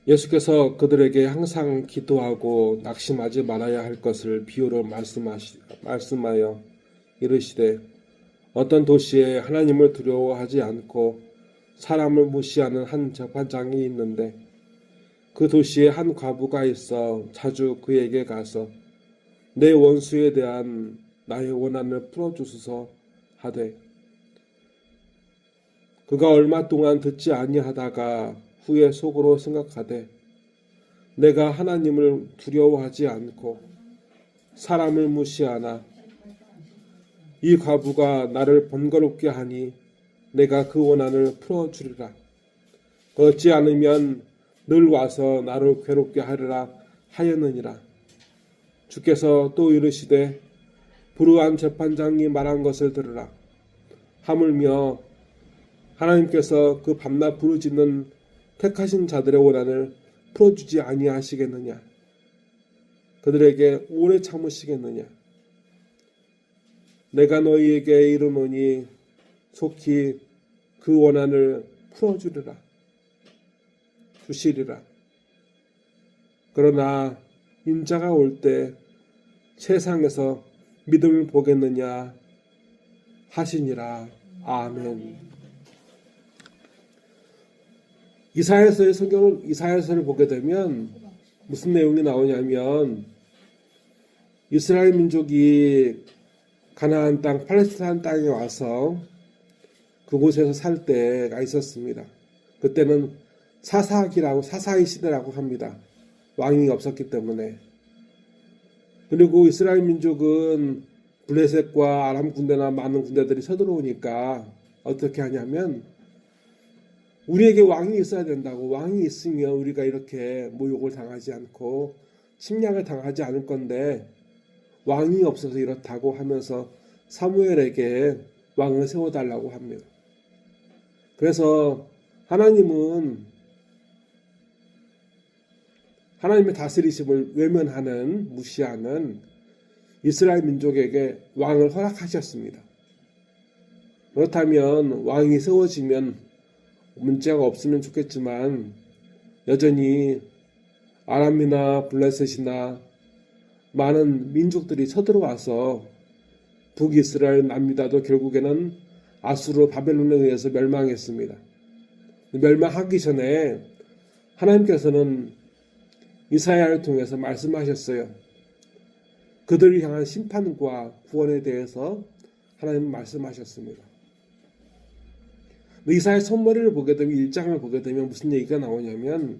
예수께서 그들에게 항상 기도하고 낙심하지 말아야 할 것을 비유로 말씀하여 이르시되 어떤 도시에 하나님을 두려워하지 않고 사람을 무시하는 한 재판장이 있는데 그 도시에 한 과부가 있어 자주 그에게 가서 내 원수에 대한 나의 원한을 풀어주소서 하되 그가 얼마 동안 듣지 아니하다가 후에 속으로 생각하되 내가 하나님을 두려워하지 않고 사람을 무시하나 이 과부가 나를 번거롭게 하니 내가 그 원한을 풀어주리라. 그렇지 않으면 늘 와서 나를 괴롭게 하리라 하였느니라. 주께서 또 이르시되 불의한 재판장이 말한 것을 들으라. 하물며 하나님께서 그 밤낮 부르짖는 택하신 자들의 원한을 풀어주지 아니하시겠느냐. 그들에게 오래 참으시겠느냐. 내가 너희에게 이르노니 속히 그 원한을 풀어주리라. 주시리라. 그러나 인자가 올 때 세상에서 믿음을 보겠느냐 하시니라. 아멘. 이사야서의 성경을 이사야서를 보게 되면 무슨 내용이 나오냐면 이스라엘 민족이 가나안 땅 팔레스타인 땅에 와서 그곳에서 살 때가 있었습니다. 그때는 사사기 시대라고 합니다. 왕이 없었기 때문에. 그리고 이스라엘 민족은 블레셋과 아람 군대나 많은 군대들이 쳐들어오니까 어떻게 하냐면 우리에게 왕이 있어야 된다고, 왕이 있으면 우리가 이렇게 모욕을 당하지 않고 침략을 당하지 않을 건데 왕이 없어서 이렇다고 하면서 사무엘에게 왕을 세워달라고 합니다. 그래서 하나님은 하나님의 다스리심을 외면하는, 무시하는 이스라엘 민족에게 왕을 허락하셨습니다. 그렇다면 왕이 세워지면 문제가 없으면 좋겠지만 여전히 아람이나 블레셋이나 많은 민족들이 쳐들어와서 북이스라엘 남유다도 결국에는 아수르 바벨론에 의해서 멸망했습니다. 멸망하기 전에 하나님께서는 이사야를 통해서 말씀하셨어요. 그들을 향한 심판과 구원에 대해서 하나님은 말씀하셨습니다. 이사야 손머리를 보게 되면 1장을 보게 되면 무슨 얘기가 나오냐면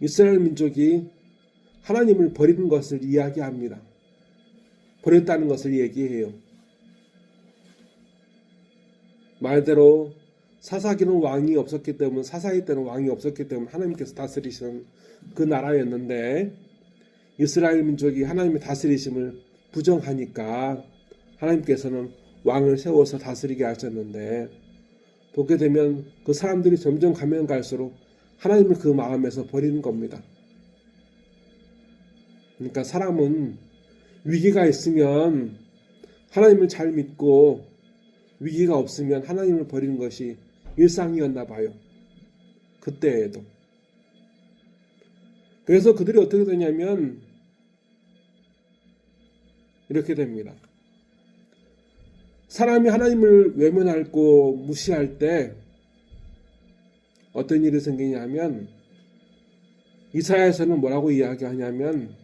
이스라엘 민족이 하나님을 버리는 것을 이야기합니다. 버렸다는 것을 얘기해요. 말대로 사사기 때는 왕이 없었기 때문에 하나님께서 다스리시는 그 나라였는데 이스라엘 민족이 하나님의 다스리심을 부정하니까 하나님께서는 왕을 세워서 다스리게 하셨는데 보게 되면 그 사람들이 점점 가면 갈수록 하나님을 그 마음에서 버리는 겁니다. 그러니까 사람은 위기가 있으면 하나님을 잘 믿고 위기가 없으면 하나님을 버리는 것이 일상이었나 봐요. 그때에도. 그래서 그들이 어떻게 되냐면 이렇게 됩니다. 사람이 하나님을 외면하고 무시할 때 어떤 일이 생기냐면 이사야에서는 뭐라고 이야기하냐면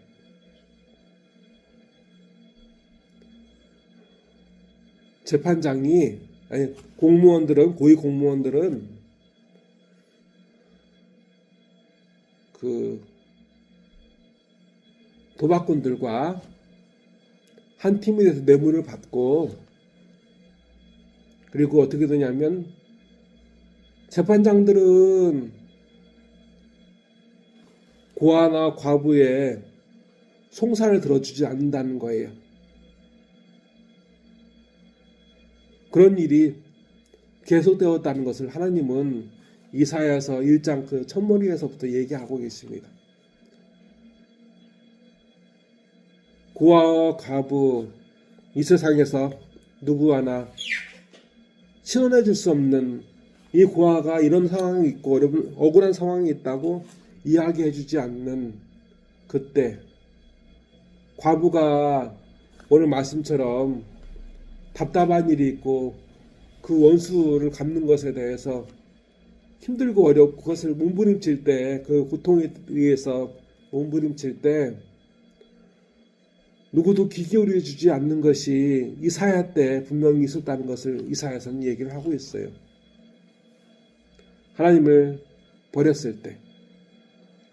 재판장이 고위 공무원들은 그 도박꾼들과 한 팀이 돼서 뇌물을 받고 그리고 어떻게 되냐면 재판장들은 고아나 과부의 송사를 들어주지 않는다는 거예요. 그런 일이 계속되었다는 것을 하나님은 이사야서 1장 그 첫머리에서부터 얘기하고 계십니다. 고아와 과부 이 세상에서 누구 하나 신원해 줄 수 없는 이 고아가 이런 상황이 있고 억울한 상황이 있다고 이야기해 주지 않는 그때 과부가 오늘 말씀처럼 답답한 일이 있고 그 원수를 갚는 것에 대해서 힘들고 어렵고 그것을 몸부림칠 때, 그 고통에 의해서 몸부림칠 때 누구도 귀 기울여 주지 않는 것이 이사야 때 분명히 있었다는 것을 이사야서는 얘기를 하고 있어요. 하나님을 버렸을 때,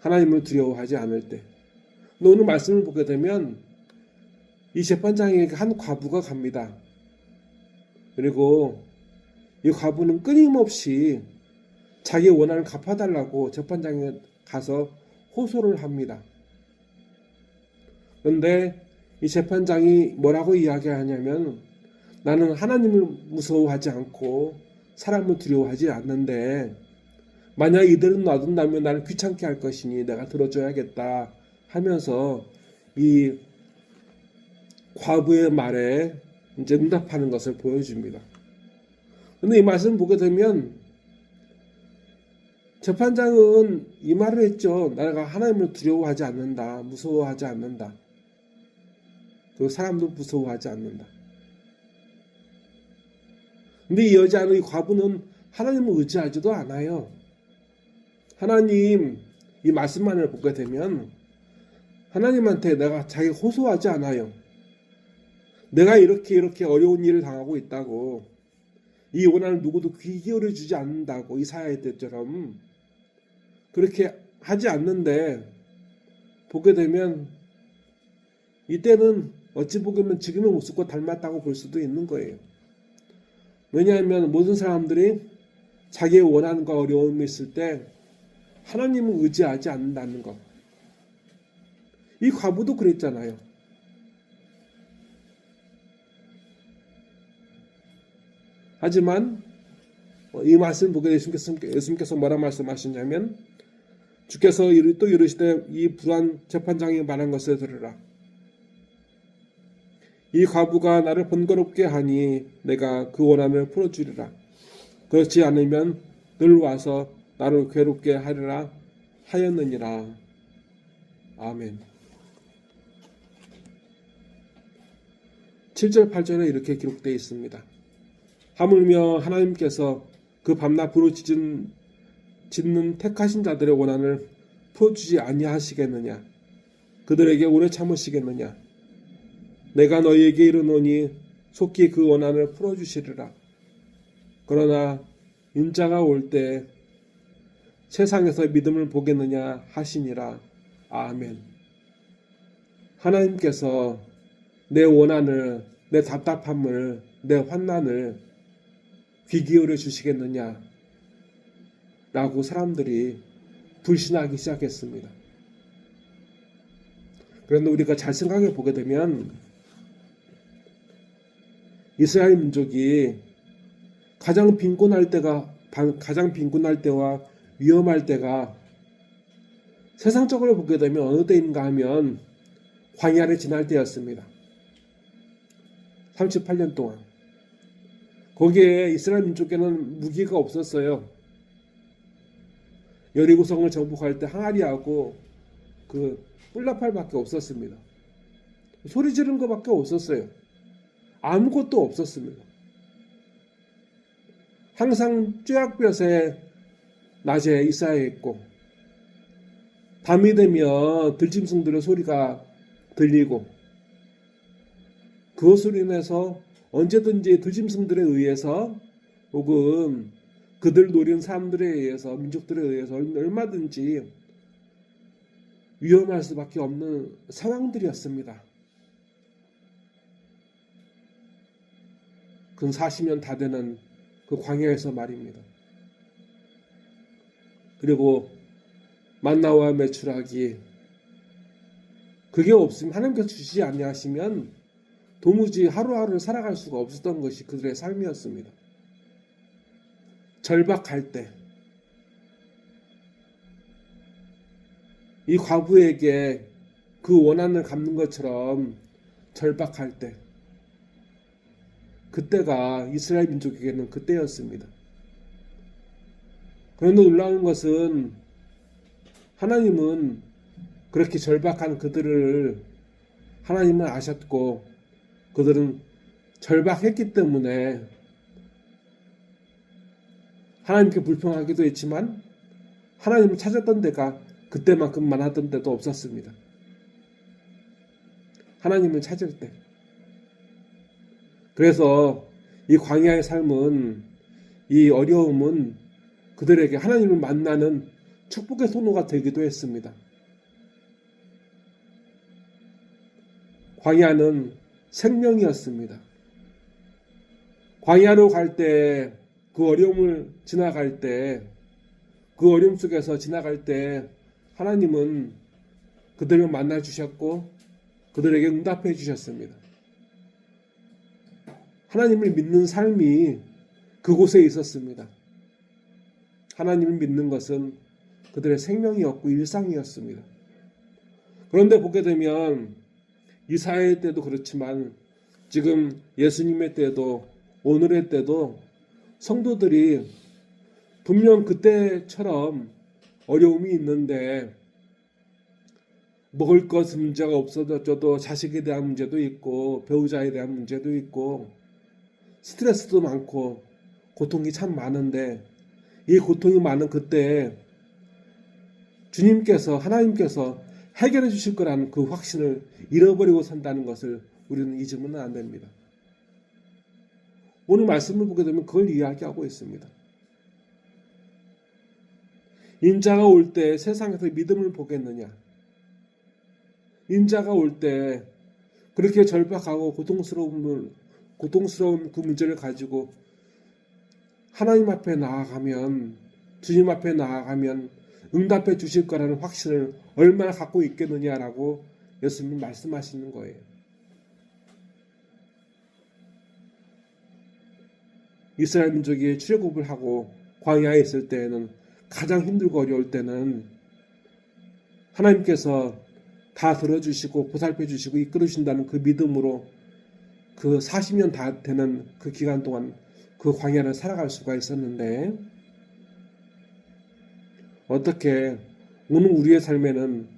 하나님을 두려워하지 않을 때. 오늘 말씀을 보게 되면 이 재판장에게 한 과부가 갑니다. 그리고 이 과부는 끊임없이 자기 원한을 갚아달라고 재판장에 가서 호소를 합니다. 그런데 이 재판장이 뭐라고 이야기하냐면, 나는 하나님을 무서워하지 않고 사람을 두려워하지 않는데 만약 이들은 놔둔다면 나를 귀찮게 할 것이니 내가 들어줘야겠다 하면서 이 과부의 말에 이제 응답하는 것을 보여줍니다. 그런데 이 말씀을 보게 되면 재판장은 이 말을 했죠. 내가 하나님을 두려워하지 않는다, 무서워하지 않는다, 그리고 사람도 무서워하지 않는다. 근데 이 여자는, 이 과부는 하나님을 의지하지도 않아요. 하나님, 이 말씀만을 보게 되면 하나님한테 내가 자기 호소하지 않아요. 내가 이렇게 어려운 일을 당하고 있다고, 이 원한을 누구도 귀 기울여 주지 않는다고 이사야 때처럼 그렇게 하지 않는데, 보게 되면 이때는 어찌 보면 지금의 모습과 닮았다고 볼 수도 있는 거예요. 왜냐하면 모든 사람들이 자기의 원한과 어려움이 있을 때 하나님을 의지하지 않는다는 것. 이 과부도 그랬잖아요. 하지만 이 말씀을 보게 되시면 예수님께서 뭐라 말씀하시냐면, 주께서 또 이르시되 이 불안 재판장이 말한 것을 들으라. 이 과부가 나를 번거롭게 하니 내가 그 원한을 풀어주리라. 그렇지 않으면 늘 와서 나를 괴롭게 하리라 하였느니라. 아멘. 7절 8절에 이렇게 기록되어 있습니다. 하물며 하나님께서 그 밤낮 부르짖는 택하신 자들의 원한을 풀어주지 아니하시겠느냐? 그들에게 오래 참으시겠느냐? 내가 너희에게 이르노니 속히 그 원한을 풀어주시리라. 그러나 인자가 올 때 세상에서 믿음을 보겠느냐 하시니라. 아멘. 하나님께서 내 원한을, 내 답답함을, 내 환난을 귀 기울여 주시겠느냐 라고 사람들이 불신하기 시작했습니다. 그런데 우리가 잘 생각해 보게 되면 이스라엘 민족이 가장 빈곤할 때와 위험할 때가 세상적으로 보게 되면 어느 때인가 하면 광야를 지날 때였습니다. 38년 동안. 거기에 이스라엘 민족에는 무기가 없었어요. 여리고성을 정복할 때 항아리하고 그 뿔나팔밖에 없었습니다. 소리 지르는 것밖에 없었어요. 아무것도 없었습니다. 항상 쬐약볕에 낮에 있어야 했고, 밤이 되면 들짐승들의 소리가 들리고, 그것으로 인해서 언제든지 들짐승들에 의해서 혹은 그들 노리는 사람들에 의해서, 민족들에 의해서 얼마든지 위험할 수밖에 없는 상황들이었습니다. 근 40년 다 되는 그 광야에서 말입니다. 그리고 만나와 메추라기, 그게 없으면, 하나님께서 주시지 아니하시면 도무지 하루하루를 살아갈 수가 없었던 것이 그들의 삶이었습니다. 절박할 때, 이 과부에게 그 원한을 갚는 것처럼 절박할 때, 그때가 이스라엘 민족에게는 그때였습니다. 그런데 놀라운 것은 하나님은 그렇게 절박한 그들을 하나님은 아셨고 그들은 절박했기 때문에 하나님께 불평하기도 했지만 하나님을 찾았던 데가 그때만큼 많았던 데도 없었습니다. 하나님을 찾을 때. 그래서 이 광야의 삶은, 이 어려움은 그들에게 하나님을 만나는 축복의 통로가 되기도 했습니다. 광야는 생명이었습니다. 광야로 갈 때, 그 어려움을 지나갈 때, 그 어려움 속에서 지나갈 때 하나님은 그들을 만나 주셨고 그들에게 응답해 주셨습니다. 하나님을 믿는 삶이 그곳에 있었습니다. 하나님을 믿는 것은 그들의 생명이었고 일상이었습니다. 그런데 보게 되면 이사야의 때도 그렇지만 지금 예수님의 때도 오늘의 때도 성도들이 분명 그때처럼 어려움이 있는데 먹을 것 문제가 없어져도 자식에 대한 문제도 있고 배우자에 대한 문제도 있고 스트레스도 많고 고통이 참 많은데 이 고통이 많은 그때 주님께서 하나님께서 해결해 주실 거라는 그 확신을 잃어버리고 산다는 것을 우리는 잊으면 안 됩니다. 오늘 말씀을 보게 되면 그걸 이야기하고 있습니다. 인자가 올 때 세상에서 믿음을 보겠느냐? 인자가 올 때 그렇게 절박하고 고통스러운 그 문제를 가지고 하나님 앞에 나아가면, 주님 앞에 나아가면 응답해 주실 거라는 확신을 얼마나 갖고 있겠느냐라고 예수님이 말씀하시는 거예요. 이스라엘 민족이 출애굽을 하고 광야에 있을 때에는 가장 힘들고 어려울 때는 하나님께서 다 들어주시고 보살펴주시고 이끌어주신다는 그 믿음으로 그 40년 다 되는 그 기간 동안 그 광야를 살아갈 수가 있었는데 어떻게 오늘 우리의 삶에는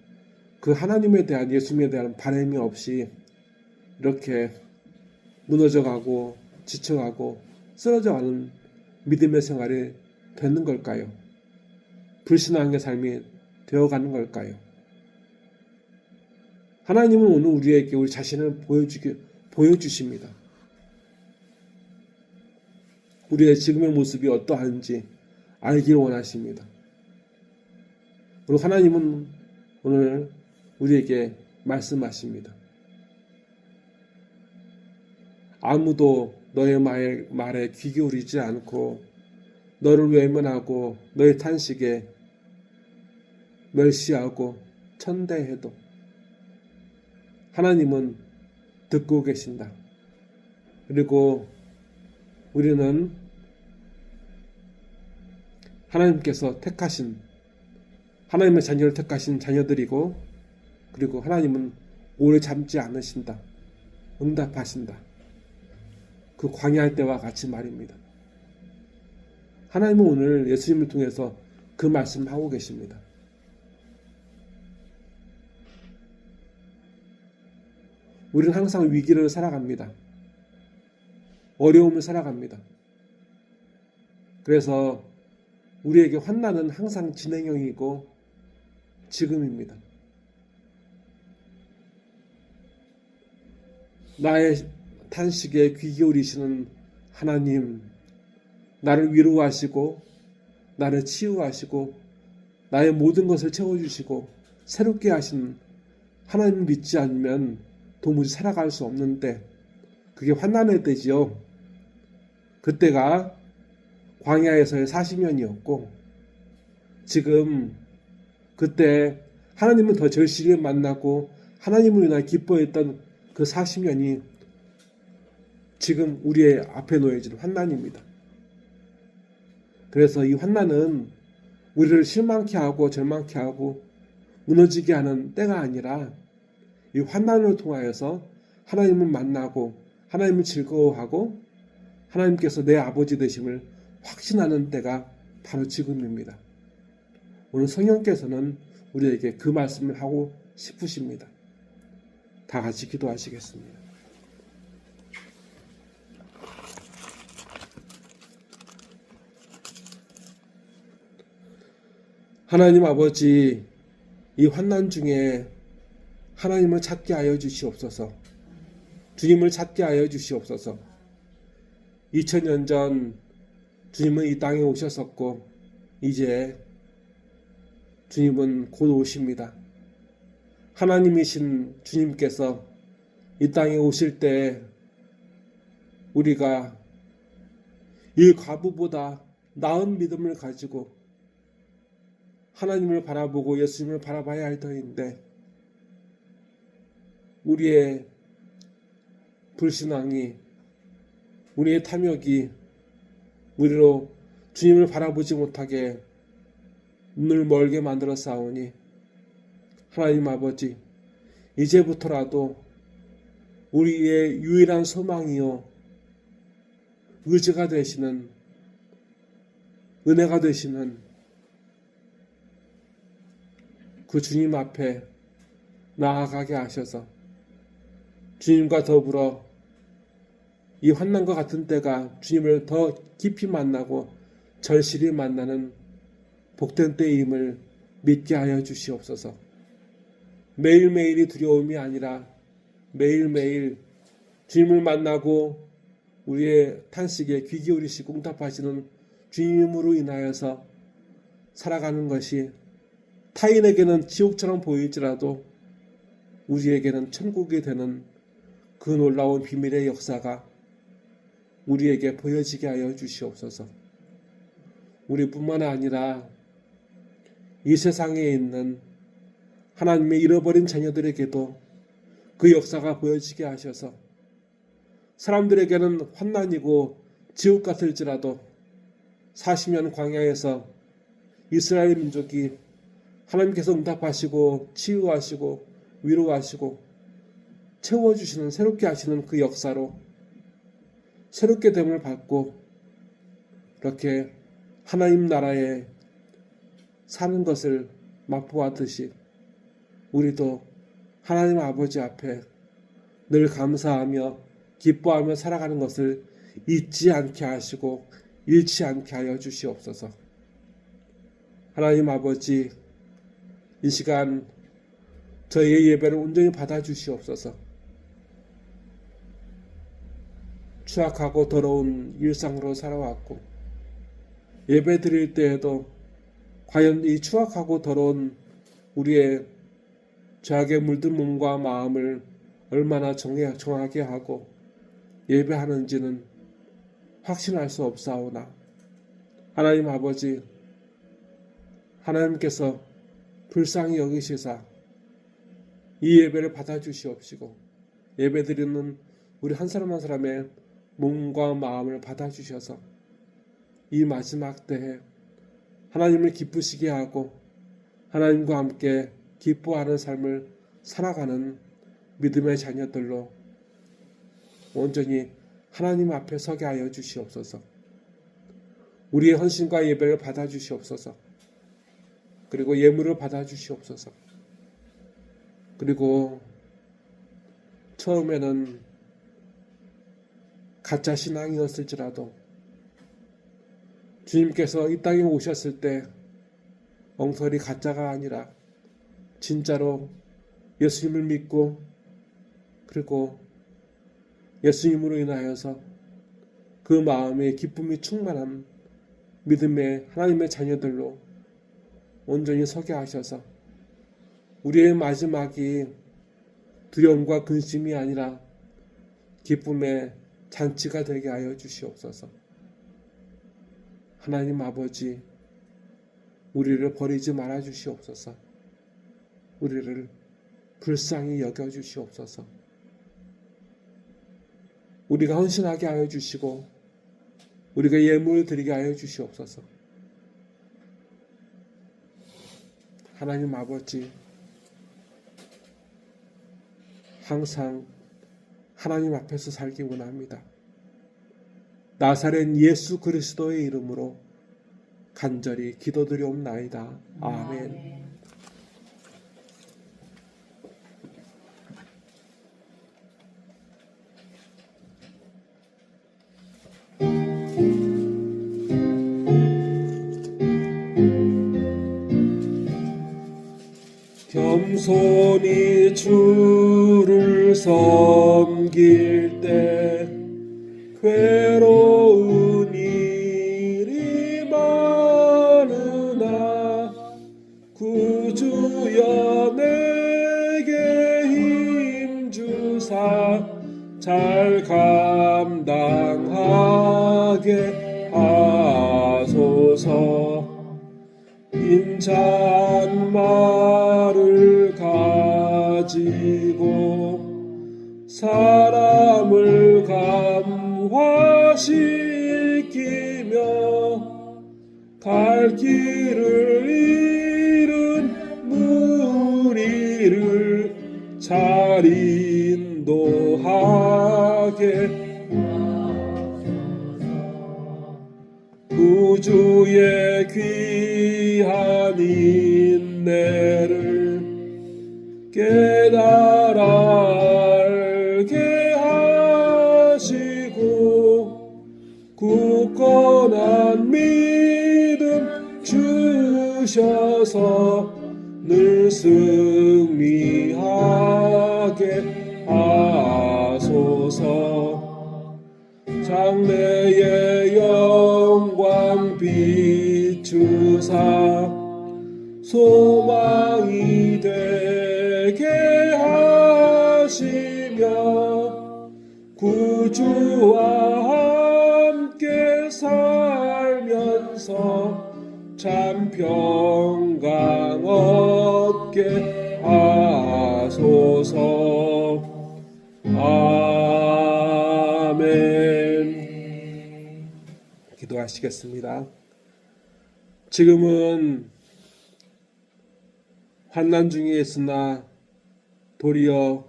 그 하나님에 대한 예수님에 대한 바람이 없이 이렇게 무너져가고 지쳐가고 쓰러져가는 믿음의 생활이 되는 걸까요? 불신앙의 삶이 되어가는 걸까요? 하나님은 오늘 우리에게 우리 자신을 보여주십니다. 우리의 지금의 모습이 어떠한지 알기를 원하십니다. 그리고 하나님은 오늘 우리에게 말씀하십니다. 아무도 너의 말에 귀 기울이지 않고 너를 외면하고 너의 탄식에 멸시하고 천대해도 하나님은 듣고 계신다. 그리고 우리는 하나님께서 택하신 하나님의 자녀를 택하신 자녀들이고 그리고 하나님은 오래 참지 않으신다. 응답하신다. 그 광야할 때와 같이 말입니다. 하나님은 오늘 예수님을 통해서 그 말씀을 하고 계십니다. 우리는 항상 위기를 살아갑니다. 어려움을 살아갑니다. 그래서 우리에게 환난은 항상 진행형이고 지금입니다. 나의 탄식에 귀 기울이시는 하나님, 나를 위로하시고 나를 치유하시고 나의 모든 것을 채워주시고 새롭게 하신 하나님을 믿지 않으면 도무지 살아갈 수 없는데 그게 환난의 때지요. 그때가 광야에서의 40년이었고 지금 그때 하나님을 더 절실히 만나고 하나님을 인하여 기뻐했던 그 40년이 지금 우리의 앞에 놓여진 환난입니다. 그래서 이 환난은 우리를 실망케 하고 절망케 하고 무너지게 하는 때가 아니라 이 환난을 통하여서 하나님을 만나고 하나님을 즐거워하고 하나님께서 내 아버지 되심을 확신하는 때가 바로 지금입니다. 오늘 성령께서는 우리에게 그 말씀을 하고 싶으십니다. 다 같이 기도하시겠습니다. 하나님 아버지, 이 환난 중에 하나님을 찾게 하여 주시옵소서. 주님을 찾게 하여 주시옵소서. 2000년 전 주님은 이 땅에 오셨었고 이제 주님은 곧 오십니다. 하나님이신 주님께서 이 땅에 오실 때 우리가 이 과부보다 나은 믿음을 가지고 하나님을 바라보고 예수님을 바라봐야 할 터인데 우리의 불신앙이, 우리의 탐욕이 우리로 주님을 바라보지 못하게 눈을 멀게 만들어 싸우니 하나님 아버지, 이제부터라도 우리의 유일한 소망이요 의지가 되시는, 은혜가 되시는 그 주님 앞에 나아가게 하셔서 주님과 더불어 이 환난과 같은 때가 주님을 더 깊이 만나고 절실히 만나는 복된 때임을 믿게 하여 주시옵소서. 매일매일이 두려움이 아니라 매일매일 주님을 만나고 우리의 탄식에 귀 기울이시고 응답하시는 주님으로 인하여서 살아가는 것이 타인에게는 지옥처럼 보일지라도 우리에게는 천국이 되는 그 놀라운 비밀의 역사가 우리에게 보여지게 하여 주시옵소서. 우리뿐만 아니라 이 세상에 있는 하나님의 잃어버린 자녀들에게도 그 역사가 보여지게 하셔서 사람들에게는 환난이고 지옥 같을지라도 40년 광야에서 이스라엘 민족이 하나님께서 응답하시고 치유하시고 위로하시고 채워주시는, 새롭게 하시는 그 역사로 새롭게 됨을 받고 이렇게 하나님 나라에 사는 것을 맛보았듯이 우리도 하나님 아버지 앞에 늘 감사하며 기뻐하며 살아가는 것을 잊지 않게 하시고 잃지 않게 하여 주시옵소서. 하나님 아버지, 이 시간 저희의 예배를 온전히 받아주시옵소서. 추악하고 더러운 일상으로 살아왔고 예배 드릴 때에도 과연 이 추악하고 더러운 우리의 죄악에 물든 몸과 마음을 얼마나 정하게 하고 예배하는지는 확신할 수 없사오나 하나님 아버지, 하나님께서 불쌍히 여기시사 이 예배를 받아주시옵시고 예배드리는 우리 한 사람 한 사람의 몸과 마음을 받아주셔서 이 마지막 때에 하나님을 기쁘시게 하고 하나님과 함께 기뻐하는 삶을 살아가는 믿음의 자녀들로 온전히 하나님 앞에 서게 하여 주시옵소서. 우리의 헌신과 예배를 받아주시옵소서. 그리고 예물을 받아주시옵소서. 그리고 처음에는 가짜 신앙이었을지라도 주님께서 이 땅에 오셨을 때 엉터리 가짜가 아니라 진짜로 예수님을 믿고 그리고 예수님으로 인하여서 그 마음에 기쁨이 충만한 믿음의 하나님의 자녀들로 온전히 서게 하셔서 우리의 마지막이 두려움과 근심이 아니라 기쁨의 잔치가 되게 하여 주시옵소서. 하나님 아버지, 우리를 버리지 말아 주시옵소서. 우리를 불쌍히 여겨 주시옵소서. 우리가 헌신하게 하여 주시고 우리가 예물을 드리게 하여 주시옵소서. 하나님 아버지, 항상 하나님 앞에서 살기 원합니다. 나사렛 예수 그리스도의 이름으로 간절히 기도드리옵나이다. 아멘. 겸손히 주를 섬길 때 괴로운 일이 많으나 구주여 내게 힘주사 잘 감당하게 하소서. 빈잔 말을 가지고 사람을 감화시키며 갈 길을 잃은 무리를 잘 인도하게 구주의 귀한 인내를 깨달아 알게 하시고 굳건한 믿음 주셔서 늘 승리하게 하소서. 장래의 영광 비추사 소망이 되게 하시며 구주와 함께 살면서 참 평강 얻게 하소서. 아멘. 기도하시겠습니다. 지금은 환난 중에 있으나 도리어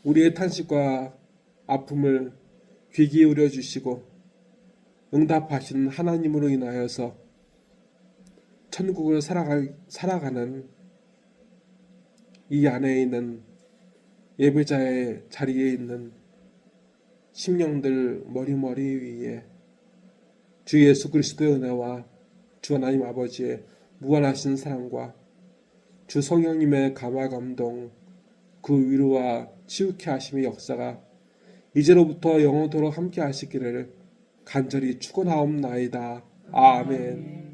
우리의 탄식과 아픔을 귀 기울여 주시고 응답하신 하나님으로 인하여서 천국을 살아가는 이 안에 있는 예배자의 자리에 있는 심령들 머리머리 위에 주 예수 그리스도의 은혜와 주 하나님 아버지의 무한하신 사랑과 주 성령님의 감화 감동 그 위로와 치유케 하심의 역사가 이제로부터 영원토록 함께 하시기를 간절히 축원하옵나이다. 아멘.